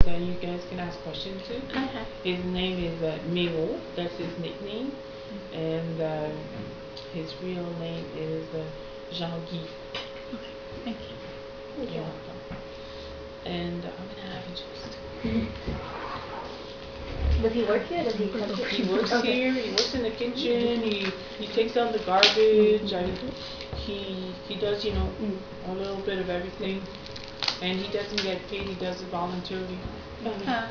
that you guys can ask questions to. Okay. His name is Miro. That's his nickname, and his real name is Jean Guy. Okay. Thank you. You're welcome. And I'm gonna have you just. Does he work here? Does he come here? He works here. He works in the kitchen. He takes out the garbage. He does a little bit of everything, and he doesn't get paid. He does it voluntarily, Okay.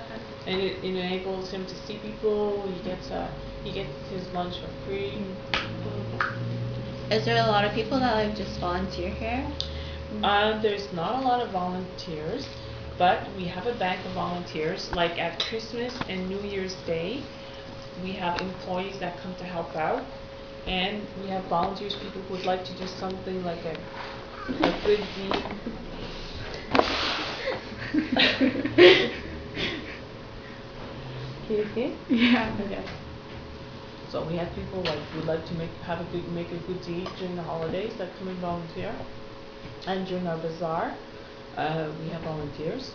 and it enables him to see people. He gets his lunch for free. Is there a lot of people that like just volunteer here? There's not a lot of volunteers, but we have a bank of volunteers. Like at Christmas and New Year's Day, we have employees that come to help out, and we have volunteers, people who would like to do something like a good deed. Can you see? Yeah. Okay. So we have people like who would like to make a good deed during the holidays that come and volunteer. And during our bazaar, we have volunteers,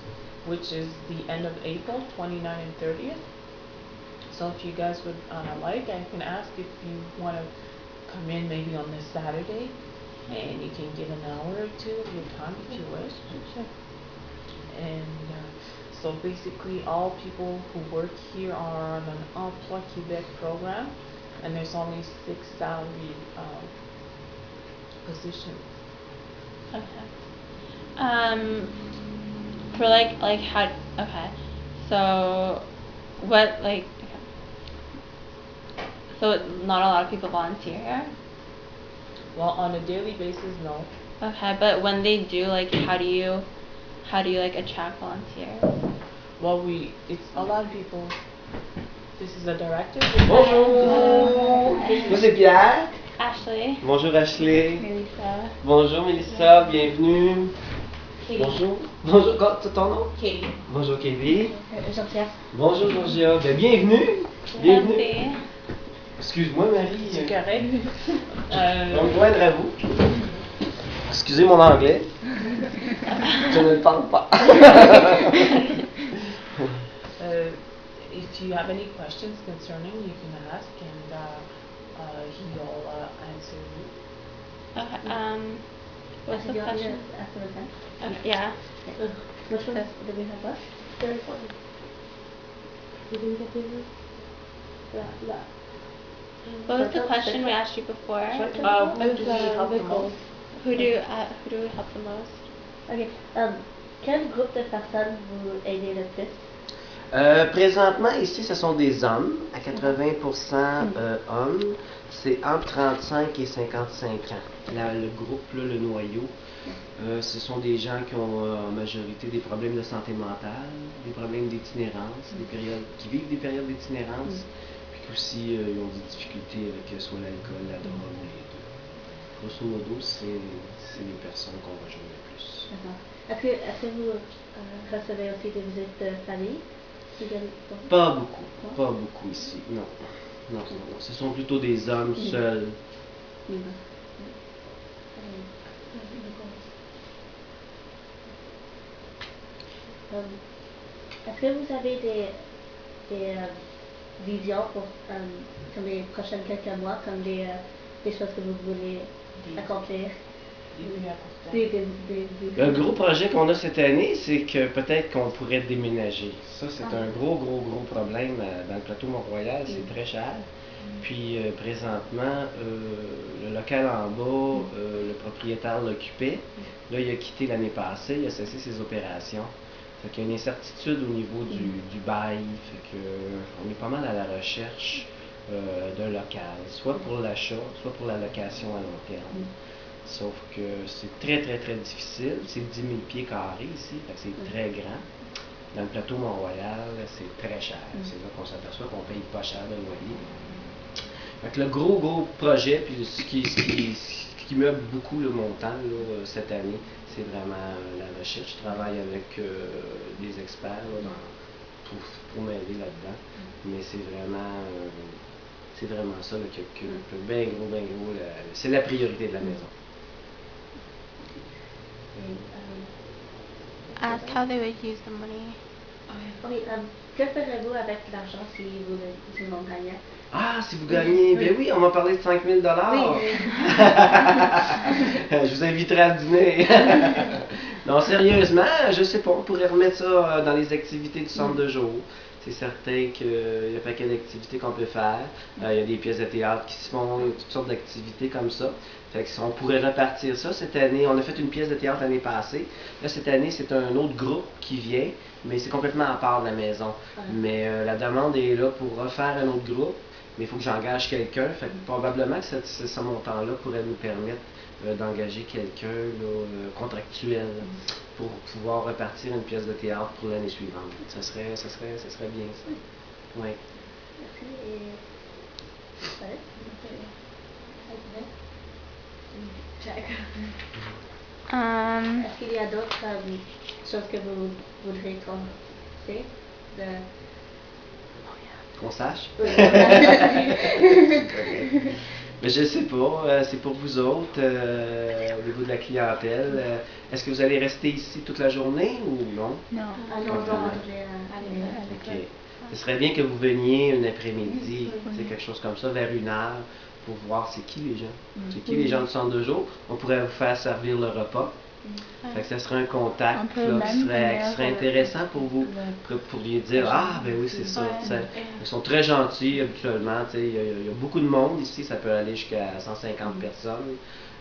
which is the end of April, 29th and 30th. So if you guys would like, I can ask if you want to come in maybe on this Saturday, and you can give an hour or two of your time if you wish. Sure. And so basically all people who work here are on an Emploi Québec program, and there's only 6 salaried positions. Okay. For like how okay. So what like okay. So not a lot of people volunteer here? Well, on a daily basis, no. Okay, but when they do, like how do you like attract volunteers? Well, it's a lot of people. This is the director. Bonjour, moi c'est Pierre. Ashley. Bonjour Ashley. Melissa. Bonjour Melissa, bienvenue. Bonjour. Bonjour, ton nom? Katie. Bonjour Katie. Georgia. Bonjour Georgia. Ben, bienvenue. Bienvenue. Merci. Excuse-moi Marie. C'est correct. Je vais me joindre à vous. Excusez mon anglais. Je ne le parle pas. If you have any questions concerning, you can ask, and he'll answer you. Okay. What's the Do you want me question? to ask them again? Okay, yeah. Which one do we have left? There is one. You didn't get the other? What was the question we asked you before? Who do we help the most? Who do we help the most? Ok. Quel groupe de personnes vous aidez le plus? Présentement, ici, ce sont des hommes, à 80% hommes. C'est entre 35 et 55 ans. Là, le groupe, là, le noyau, ce sont des gens qui ont en majorité des problèmes de santé mentale, des problèmes d'itinérance, qui vivent des périodes d'itinérance, puis aussi ils ont des difficultés avec soit l'alcool, la drogue, les deux. Grosso modo, c'est les personnes qu'on rejoint le plus. Est-ce que vous recevez aussi des visites de famille? Pas beaucoup ici, non. Non. Ce sont plutôt des hommes seuls. Est-ce que vous avez des visions pour les prochaines quelques mois, comme des choses que vous voulez accomplir? Le gros projet qu'on a cette année, c'est que peut-être qu'on pourrait déménager. Ça, c'est un gros problème dans le plateau Mont-Royal, c'est très cher. Puis présentement, le local en bas, le propriétaire l'occupait. Là, il a quitté l'année passée, il a cessé ses opérations. Fait qu'il y a une incertitude au niveau du bail. Fait que on est pas mal à la recherche d'un local, soit pour l'achat, soit pour la location à long terme. Sauf que c'est très difficile. C'est 10 000 pieds carrés ici, fait que c'est très grand. Dans le plateau Mont-Royal, c'est très cher. C'est là qu'on s'aperçoit qu'on paye pas cher de loyer. Fait que le gros projet, puis ce qui meuble beaucoup le montant là, cette année, c'est vraiment la recherche. Je travaille avec des experts là, pour m'aider là-dedans. Mais c'est vraiment ça là, que bien gros, c'est la priorité de la maison. Ask how they would use the money. Oh, yeah. oui, que ferez-vous avec l'argent si vous en gagnez? Ah, si vous gagnez, ben oui, on m'a parlé de 5 000 Oui. Je vous inviterai à dîner. Non, sérieusement, je sais pas, on pourrait remettre ça dans les activités du centre de jour. C'est certain qu'il y a un paquet d'activités qu'on peut faire. Il y a des pièces de théâtre qui se font, il y a toutes sortes d'activités comme ça. Fait que on pourrait repartir ça. Cette année, on a fait une pièce de théâtre l'année passée. Là, cette année, c'est un autre groupe qui vient, mais c'est complètement à part de la maison. Mais la demande est là pour refaire un autre groupe, mais il faut que j'engage quelqu'un. Fait que probablement que ce montant-là pourrait nous permettre d'engager quelqu'un contractuel pour pouvoir repartir une pièce de théâtre pour l'année suivante. Ça serait bien ça. Oui. Merci. Et... Ouais. Est-ce qu'il y a d'autres choses que vous voudrez qu'on sait Qu'on sache? Oui. Mais je sais pas, c'est pour vous autres, au niveau de la clientèle. Est-ce que vous allez rester ici toute la journée ou non? Non. Ah non, Ok. Ce serait bien que vous veniez un après-midi, c'est quelque chose comme ça, vers 1h, pour voir c'est qui les gens. C'est qui les gens du centre de jour. On pourrait vous faire servir le repas. Fait que ça serait un contact là, qui serait intéressant pour vous. Vous pourriez dire, ah ben oui, c'est ça. Ils sont très gentils habituellement. Il y a beaucoup de monde ici, ça peut aller jusqu'à 150 personnes.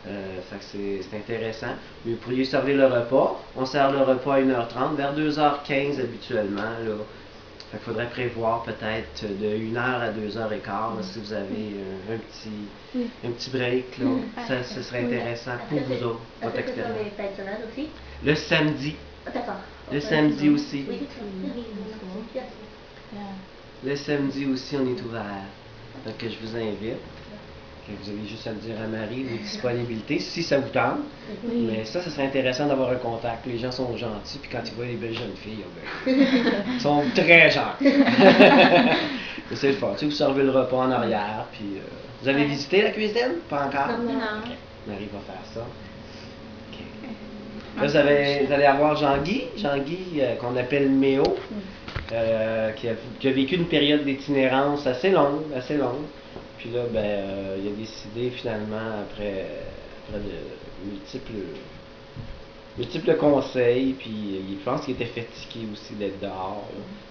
Fait que c'est intéressant. Mais vous pourriez servir le repas. On sert le repas à 1h30, vers 2h15 habituellement. Là. Fait qu'il faudrait prévoir peut-être de 1h à 2h15 là, si vous avez un petit break. Là. Ça serait intéressant pour vous autres, votre expérience. Est-ce que c'est les fêtes aussi? Le samedi. D'accord. Le samedi aussi. Oui. Le samedi aussi, on est ouvert. Donc, je vous invite. Vous avez juste à le dire à Marie, vos disponibilités, si ça vous tente. Mais ça serait intéressant d'avoir un contact. Les gens sont gentils, puis quand ils voient les belles jeunes filles, ils sont très gentils. C'est le fun. Tu sais, vous servez le repas en arrière, puis vous avez visité la cuisine? Pas encore? Non. Okay. Marie va faire ça. Okay. Là, vous allez avoir Jean-Guy, qu'on appelle Méo, qui a vécu une période d'itinérance assez longue. Puis là, il a décidé finalement, après de multiples conseils, puis il pense qu'il était fatigué aussi d'être dehors.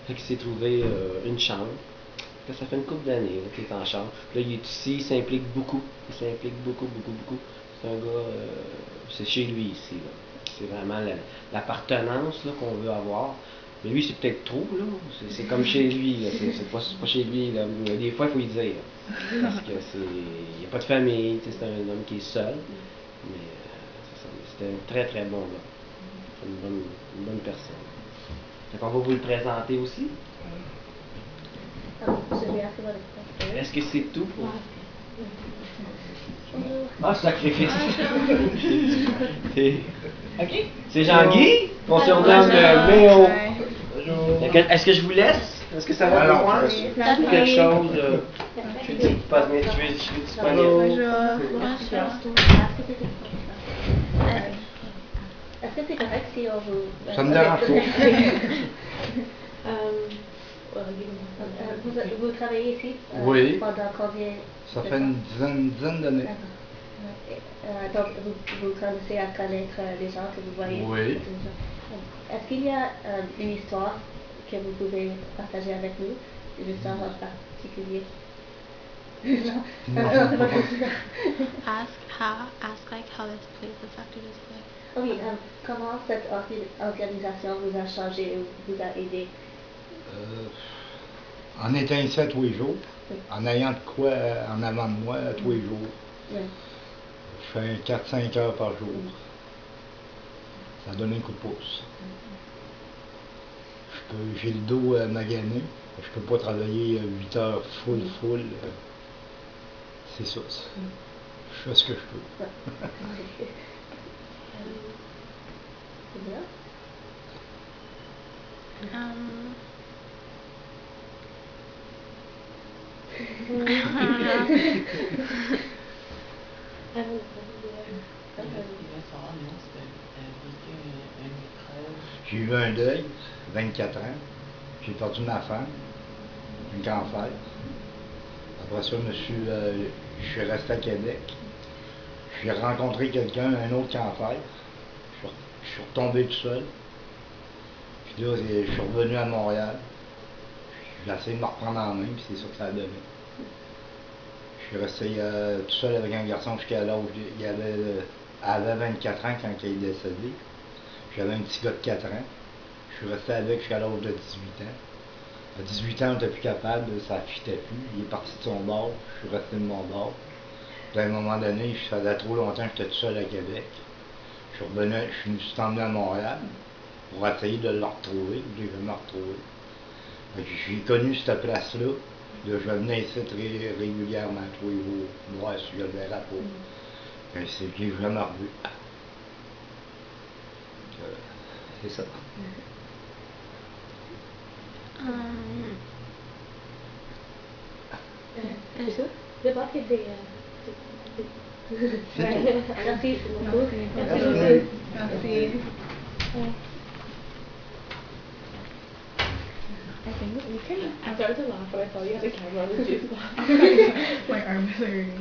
Fait qu'il s'est trouvé une chambre. Là, ça fait une couple d'années qu'il est en chambre. Là, il est ici, il s'implique beaucoup. C'est un gars, c'est chez lui ici. Là. C'est vraiment l'appartenance là, qu'on veut avoir. Mais lui, c'est peut-être trop, là. C'est comme chez lui, là. C'est pas chez lui, là. Des fois, il faut y dire. Parce que il n'y a pas de famille, c'est un homme qui est seul. Mais c'était un très très bon gars. Une bonne personne. Donc, on va vous le présenter aussi. Est-ce que c'est tout pour Ah, sacrifice! OK. C'est Jean-Guy, qu'on surnomme Méo. Est-ce que je vous laisse? Est-ce que ça va pour moi? Ou quelque chose? Je suis disponible. Est-ce que c'est correct si on vous... Ça me dérange pas. Vous travaillez ici Oui. Pendant combien? Ça fait une dizaine d'années. Donc, vous commencez à connaître les gens que vous voyez? Oui. Est-ce qu'il y a une histoire que vous pouvez partager avec nous? Une histoire en particulier? Non. Ask like how this place affected his life. Oui, comment cette organisation vous a changé ou vous a aidé? En étant ici à tous les jours, Oui. en ayant de quoi en avant de moi à tous les jours. Oui. Je fais 4-5 heures par jour. Ça donne un coup de pouce. J'ai le dos magané. Je peux pas travailler 8 heures full. C'est ça. Je fais ce que je peux. C'est bien. J'ai eu un deuil, 24 ans. J'ai perdu ma femme, un cancer. Après ça, je suis resté à Québec. J'ai rencontré quelqu'un, un autre cancer. Je suis retombé tout seul. Puis là, je suis revenu à Montréal. J'ai essayé de me reprendre en main, puis c'est ça que ça a donné. Je suis resté tout seul avec un garçon jusqu'à l'âge. Il avait 24 ans quand il est décédé. J'avais un petit gars de 4 ans. Je suis resté avec jusqu'à l'âge de 18 ans. À 18 ans, on n'était plus capable, ça ne fitait plus. Il est parti de son bord, je suis resté de mon bord. Puis à un moment donné, ça faisait trop longtemps que j'étais tout seul à Québec. Je me suis emmené à Montréal pour essayer de le retrouver. Je l'ai jamais retrouvé. J'ai connu cette place-là. Là, je venais ici très régulièrement, tous les jours, voir si je le verrais pas. Je l'ai jamais revu. C'est ça. C'est ça? Je pense que c'est... Merci beaucoup. Merci. Merci. I think we can. I started to laugh, but I saw you had a camera on the juice box. My arms are hurting.